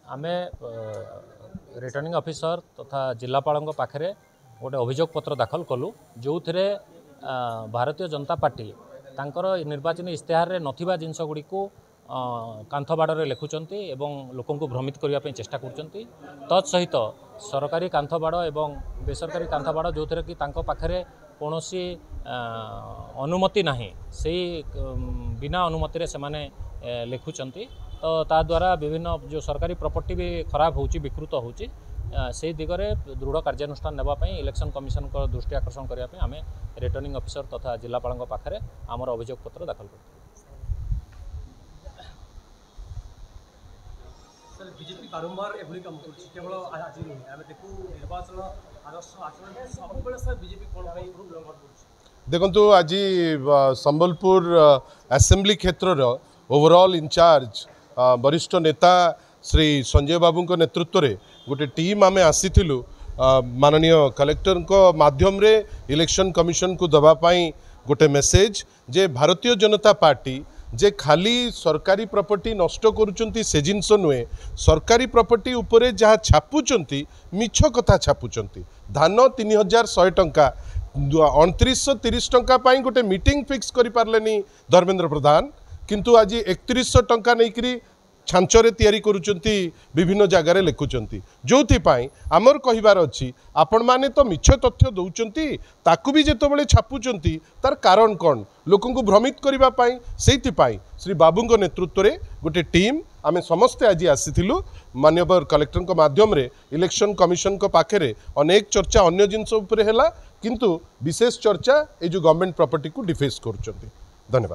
आम returning officer तथा जिलापाल पाखे गोटे अभियोग पत्र दाखल कलु जो थे भारतीय जनता पार्टी तांकर निर्वाचन इस्तेहार रे नथिबा जिनस गुड़ी को कांथ बाड़े लिखुंट और लोक भ्रमित करने चेष्टा कर तत्सहित सरकारी कांथ बाड़ और बेसरकारी कांथ बाड़ जो थे कि पाखे कौन अनुमति नहीं से बिना अनुमति से माने लिखुंट तो ता द्वारा विभिन्न जो सरकारी प्रॉपर्टी भी खराब होची विकृत होची से दिगरे दृढ़ कार्यानुष्ठान नेबापी इलेक्शन कमिशन को दृष्टि आकर्षण करने आम रिटर्निंग ऑफिसर तथा जिलापाल पाखे आमर अभियोग पत्र दाखल कर बीजेपी बारंबार एभली काम करछि केवल आज नहीं आम देखु निर्वाचन आदर्श आचरण सब बेले सर बीजेपी कोन भाई उल्लंघन करछि देखंतु आज संबलपुर असेंबली क्षेत्र रो ओवरऑल इंचार्ज वरिष्ठ नेता श्री संजय बाबू को नेतृत्व रे गोटे टीम आमे आसीथिलु माननीय कलेक्टर को माध्यम रे इलेक्शन कमिशन को दबा पाई गोटे मेसेज जे भारतीय जनता पार्टी जे खाली सरकारी प्रॉपर्टी नष्ट करुचंती से जिनस नुहे सरकारी प्रॉपर्टी उपरे जहाँ छापुचंती मिछ कथा छापुचंती धान 3100 टंका 2930 टंका पाई गोटे मीटिंग फिक्स करि पारलेनी धर्मेंद्र प्रधान किंतु आज 3100 टंका नहीं छांचरे तैयारी करुचंती विभिन्न जगार लिखुचंती जो आमर कहिबार अछि आपण माने तो मिछ तथ्य दउचंती ताकू भी जेतबेले छापुचंती तार कारण कौन लोक भ्रमित करबा पाई सेति पाई श्री बाबू नेतृत्व रे गोटे टीम आमे समस्ते आज आसीथिलु माननीय कलेक्टर को माध्यम रे इलेक्शन कमिशन को पाखे अनेक चर्चा अन्य जिनस उपरे हैला किंतु विशेष चर्चा ए जो गवर्नमेंट प्रॉपर्टी को डिफेस करुचंती। धन्यवाद।